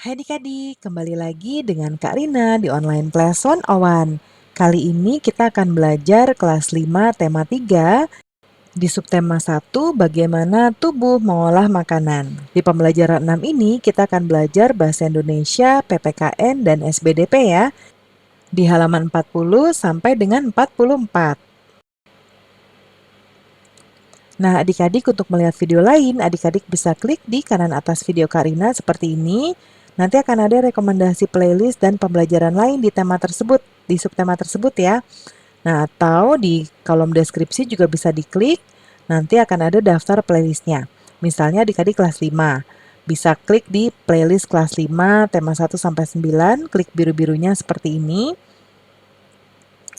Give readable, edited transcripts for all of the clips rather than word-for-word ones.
Hai adik-adik, kembali lagi dengan Kak Rina di Online Class 101. Kali ini kita akan belajar kelas 5 tema 3 di subtema 1 bagaimana tubuh mengolah makanan. Di pembelajaran 6 ini kita akan belajar bahasa Indonesia, PPKN, dan SBDP ya. Di halaman 40 sampai dengan 44. Nah, adik-adik untuk melihat video lain, adik-adik bisa klik di kanan atas video Karina seperti ini. Nanti akan ada rekomendasi playlist dan pembelajaran lain di tema tersebut, di subtema tersebut ya. Nah, atau di kolom deskripsi juga bisa diklik, nanti akan ada daftar playlistnya. Misalnya adik-adik kelas 5, bisa klik di playlist kelas 5, tema 1 sampai 9, klik biru-birunya seperti ini.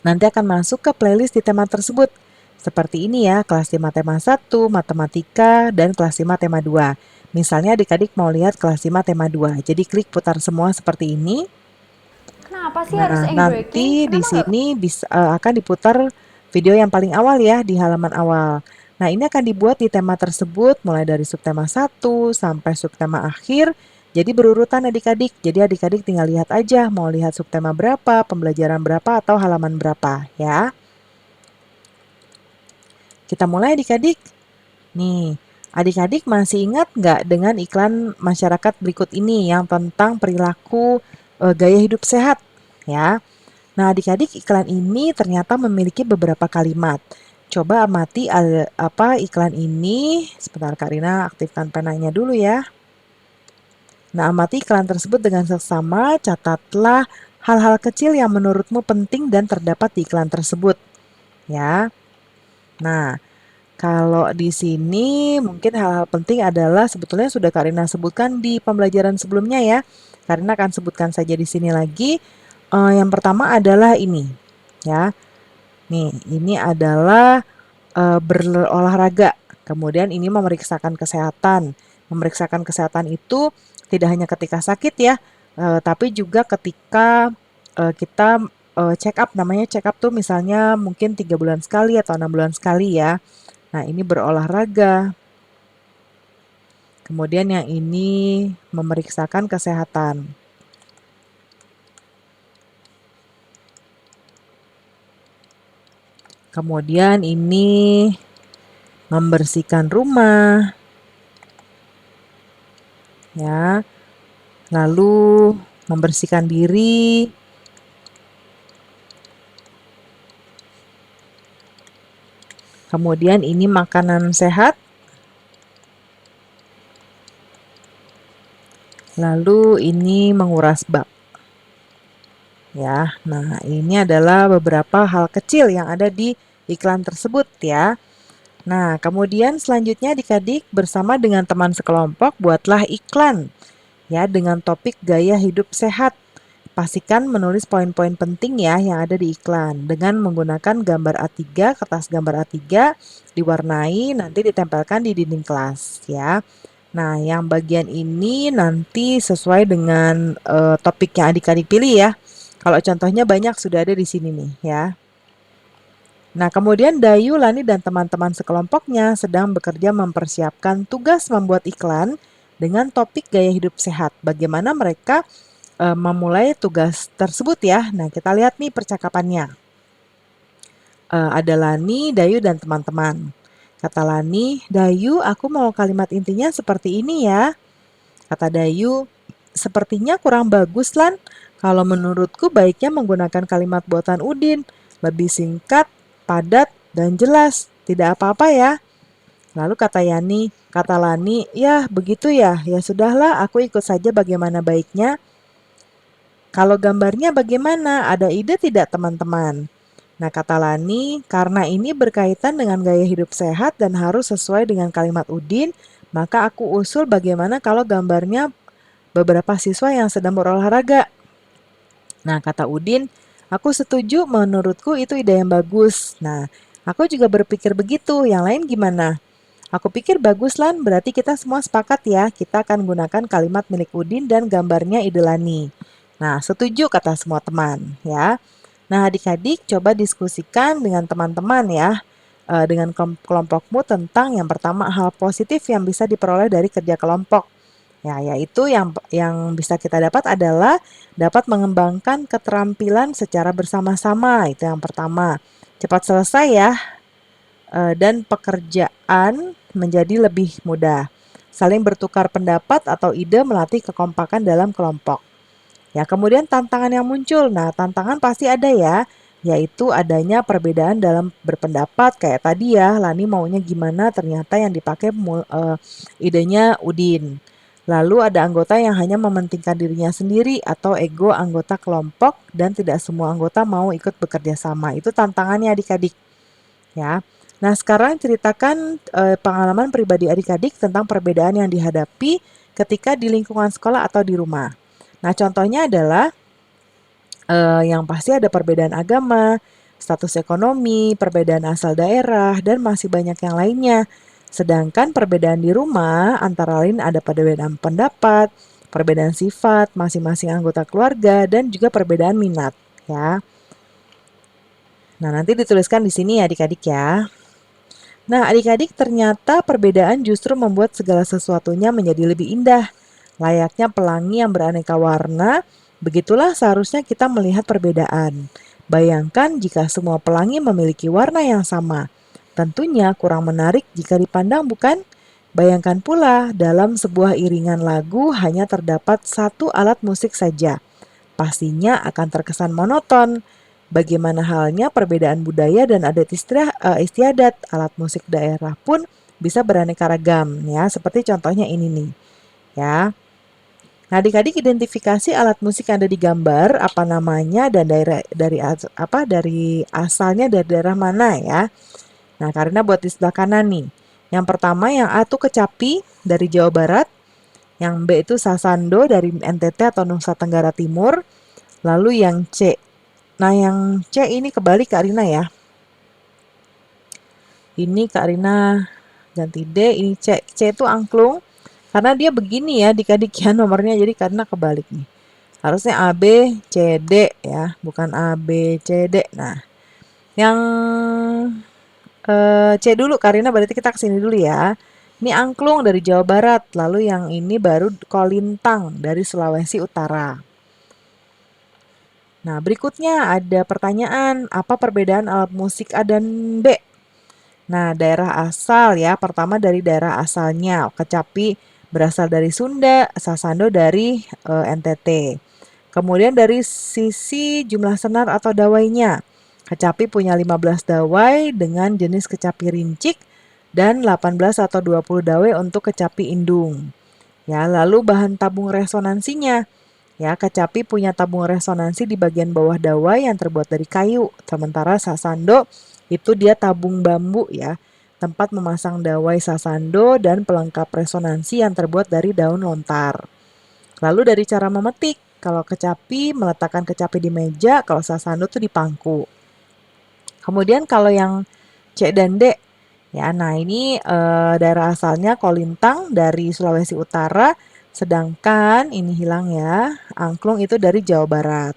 Nanti akan masuk ke playlist di tema tersebut. Seperti ini ya, kelas 5 tema 1, matematika, dan kelas 5 tema 2. Misalnya adik-adik mau lihat kelas 5 tema 2. Jadi klik putar semua seperti ini. Kenapa sih harus Nah, breaking? nanti di Kenapa nggak? sini akan diputar video yang paling awal ya, di halaman awal. Nah, ini akan dibuat di tema tersebut mulai dari subtema 1 sampai subtema akhir. Jadi berurutan adik-adik. Jadi adik-adik tinggal lihat aja mau lihat subtema berapa, pembelajaran berapa, atau halaman berapa ya. Kita mulai adik-adik. Nih, adik-adik masih ingat nggak dengan iklan masyarakat berikut ini yang tentang perilaku gaya hidup sehat ya? Nah, adik-adik iklan ini ternyata memiliki beberapa kalimat. Coba amati apa iklan ini. Sebentar Kak Rina aktifkan penanya dulu ya. Nah, amati iklan tersebut dengan seksama, catatlah hal-hal kecil yang menurutmu penting dan terdapat di iklan tersebut ya. Nah, kalau di sini mungkin hal-hal penting adalah sebetulnya sudah Karina sebutkan di pembelajaran sebelumnya ya. Karina akan sebutkan saja di sini lagi. Yang pertama adalah ini ya. Nih, ini adalah berolahraga. Kemudian ini memeriksakan kesehatan. Memeriksakan kesehatan itu tidak hanya ketika sakit ya, tapi juga ketika kita check up. Namanya check up tuh misalnya mungkin 3 bulan sekali atau 6 bulan sekali ya. Nah, ini berolahraga. Kemudian yang ini memeriksakan kesehatan. Kemudian ini membersihkan rumah. Ya. Lalu membersihkan diri. Kemudian ini makanan sehat. Lalu ini menguras bak. Ya, nah ini adalah beberapa hal kecil yang ada di iklan tersebut ya. Nah, kemudian selanjutnya adik-adik bersama dengan teman sekelompok buatlah iklan ya dengan topik gaya hidup sehat. Pastikan menulis poin-poin penting ya yang ada di iklan dengan menggunakan gambar A3, kertas gambar A3 diwarnai nanti ditempelkan di dinding kelas ya. Nah, yang bagian ini nanti sesuai dengan topik yang adik-adik pilih ya. Kalau contohnya banyak sudah ada di sini nih ya. Nah, kemudian Dayu, Lani, dan teman-teman sekelompoknya sedang bekerja mempersiapkan tugas membuat iklan dengan topik gaya hidup sehat. Bagaimana mereka memulai tugas tersebut ya. Nah, kita lihat nih percakapannya. Ada Lani, Dayu, dan teman-teman. Kata Lani, Dayu, aku mau kalimat intinya seperti ini ya. Kata Dayu, sepertinya kurang bagus, Lan. Kalau menurutku baiknya menggunakan kalimat buatan Udin. Lebih singkat, padat, dan jelas. Tidak apa-apa ya. Lalu kata Lani, ya begitu ya. Ya sudahlah, aku ikut saja bagaimana baiknya. Kalau gambarnya bagaimana? Ada ide tidak teman-teman? Nah, kata Lani, karena ini berkaitan dengan gaya hidup sehat dan harus sesuai dengan kalimat Udin, maka aku usul bagaimana kalau gambarnya beberapa siswa yang sedang berolahraga. Nah, kata Udin, aku setuju, menurutku itu ide yang bagus. Nah, aku juga berpikir begitu, yang lain gimana? Aku pikir bagus Lan, berarti kita semua sepakat ya, kita akan gunakan kalimat milik Udin dan gambarnya ide Lani. Nah, setuju kata semua teman ya. Nah, adik-adik coba diskusikan dengan teman-teman ya, dengan kelompokmu tentang yang pertama hal positif yang bisa diperoleh dari kerja kelompok. Ya, yaitu yang bisa kita dapat adalah dapat mengembangkan keterampilan secara bersama-sama. Itu yang pertama. Cepat selesai ya, dan pekerjaan menjadi lebih mudah. Saling bertukar pendapat atau ide melatih kekompakan dalam kelompok. Ya, kemudian tantangan yang muncul. Nah, tantangan pasti ada ya, yaitu adanya perbedaan dalam berpendapat. Kayak tadi ya, Lani maunya gimana, ternyata yang dipakai idenya Udin. Lalu ada anggota yang hanya mementingkan dirinya sendiri atau ego anggota kelompok dan tidak semua anggota mau ikut bekerja sama. Itu tantangannya adik-adik ya. Nah, sekarang ceritakan pengalaman pribadi adik-adik tentang perbedaan yang dihadapi ketika di lingkungan sekolah atau di rumah. Nah, contohnya adalah yang pasti ada perbedaan agama, status ekonomi, perbedaan asal daerah, dan masih banyak yang lainnya. Sedangkan perbedaan di rumah antara lain ada perbedaan pendapat, perbedaan sifat masing-masing anggota keluarga, dan juga perbedaan minat ya. Nah, nanti dituliskan di sini ya adik-adik ya. Nah, adik-adik ternyata perbedaan justru membuat segala sesuatunya menjadi lebih indah. Layaknya pelangi yang beraneka warna, begitulah seharusnya kita melihat perbedaan. Bayangkan jika semua pelangi memiliki warna yang sama. Tentunya kurang menarik jika dipandang, bukan? Bayangkan pula dalam sebuah iringan lagu hanya terdapat satu alat musik saja. Pastinya akan terkesan monoton. Bagaimana halnya perbedaan budaya dan adat istiadat, alat musik daerah pun bisa beraneka ragam ya, seperti contohnya ini nih. Ya. Nah, adik-adik identifikasi alat musik yang ada di gambar, apa namanya dan dari asalnya dari daerah mana ya. Nah, karena buat di sebelah kanan nih. Yang pertama yang A itu kecapi dari Jawa Barat, yang B itu sasando dari NTT atau Nusa Tenggara Timur, lalu yang C. Nah, yang C ini kebalik Kak Rina ya. Ini Kak Rina ganti D, ini C. C itu angklung. Karena dia begini ya adik-adik ya nomornya, jadi karena kebalik nih. Harusnya A, B, C, D ya, bukan A, B, C, D. Nah, yang C dulu Karina, berarti kita kesini dulu ya. Ini angklung dari Jawa Barat, lalu yang ini baru kolintang dari Sulawesi Utara. Nah, berikutnya ada pertanyaan, apa perbedaan alat musik A dan B? Nah, daerah asal ya, pertama dari daerah asalnya, kecapi berasal dari Sunda, sasando dari NTT. Kemudian dari sisi jumlah senar atau dawainya, kecapi punya 15 dawai dengan jenis kecapi rincik dan 18 atau 20 dawai untuk kecapi indung. Ya, lalu bahan tabung resonansinya. Ya, kecapi punya tabung resonansi di bagian bawah dawai yang terbuat dari kayu. Sementara sasando itu dia tabung bambu ya. Tempat memasang dawai sasando dan pelengkap resonansi yang terbuat dari daun lontar. Lalu dari cara memetik, kalau kecapi meletakkan kecapi di meja, kalau sasando itu di pangku. Kemudian kalau yang C dan D, ya, nah ini daerah asalnya kolintang dari Sulawesi Utara, sedangkan ini hilang ya, angklung itu dari Jawa Barat.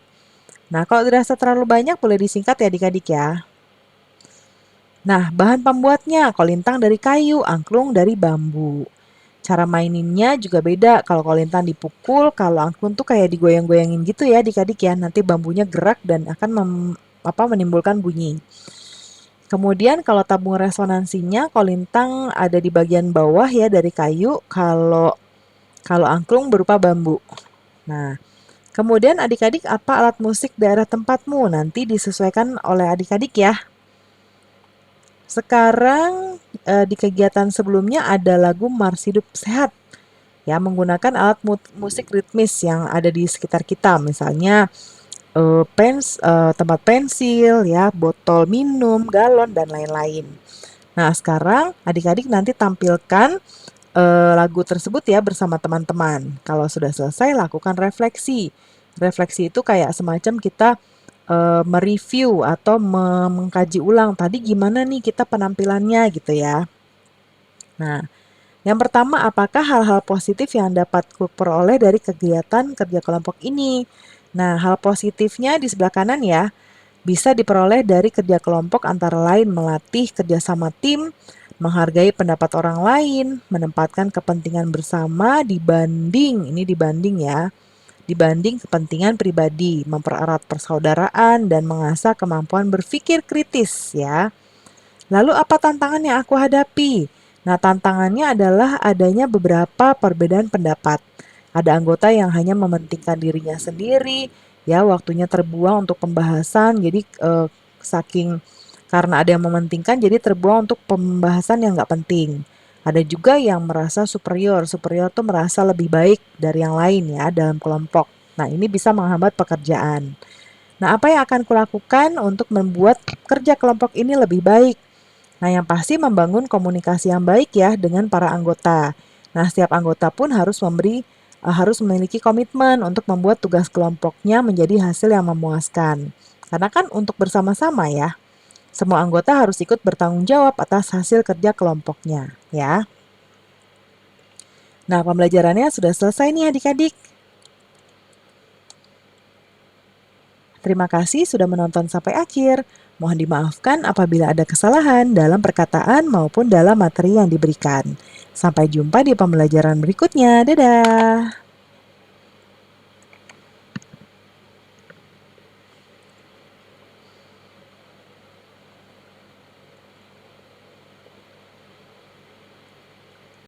Nah, kalau dirasa terlalu banyak boleh disingkat ya adik-adik ya. Nah, bahan pembuatnya kolintang dari kayu, angklung dari bambu. Cara maininnya juga beda. Kalau kolintang dipukul, kalau angklung tuh kayak digoyang-goyangin gitu ya adik-adik ya. Nanti bambunya gerak dan akan menimbulkan bunyi. Kemudian kalau tabung resonansinya kolintang ada di bagian bawah ya dari kayu, kalau angklung berupa bambu. Nah, kemudian adik-adik apa alat musik daerah tempatmu? Nanti disesuaikan oleh adik-adik ya. Sekarang di kegiatan sebelumnya ada lagu Mars Hidup Sehat ya, menggunakan alat musik ritmis yang ada di sekitar kita, misalnya tempat pensil ya, botol minum, galon dan lain-lain. Nah, sekarang adik-adik nanti tampilkan lagu tersebut ya bersama teman-teman. Kalau sudah selesai lakukan refleksi. Refleksi itu kayak semacam kita mereview atau mengkaji ulang tadi gimana nih kita penampilannya gitu ya. Nah, yang pertama, apakah hal-hal positif yang dapat kuperoleh dari kegiatan kerja kelompok ini? Nah, hal positifnya di sebelah kanan ya, bisa diperoleh dari kerja kelompok antara lain melatih kerjasama tim, menghargai pendapat orang lain, menempatkan kepentingan bersama ini dibanding ya, dibanding kepentingan pribadi, mempererat persaudaraan dan mengasah kemampuan berpikir kritis ya. Lalu apa tantangan yang aku hadapi? Nah, tantangannya adalah adanya beberapa perbedaan pendapat. Ada anggota yang hanya mementingkan dirinya sendiri, ya waktunya terbuang untuk pembahasan. Jadi saking karena ada yang mementingkan, jadi terbuang untuk pembahasan yang nggak penting. Ada juga yang merasa superior. Superior tuh merasa lebih baik dari yang lain ya dalam kelompok. Nah, ini bisa menghambat pekerjaan. Nah, apa yang akan kulakukan untuk membuat kerja kelompok ini lebih baik? Nah, yang pasti membangun komunikasi yang baik ya dengan para anggota. Nah, setiap anggota pun harus memiliki komitmen untuk membuat tugas kelompoknya menjadi hasil yang memuaskan. Karena kan untuk bersama-sama ya, semua anggota harus ikut bertanggung jawab atas hasil kerja kelompoknya ya. Nah, pembelajarannya sudah selesai nih adik-adik. Terima kasih sudah menonton sampai akhir. Mohon dimaafkan apabila ada kesalahan dalam perkataan maupun dalam materi yang diberikan. Sampai jumpa di pembelajaran berikutnya. Dadah!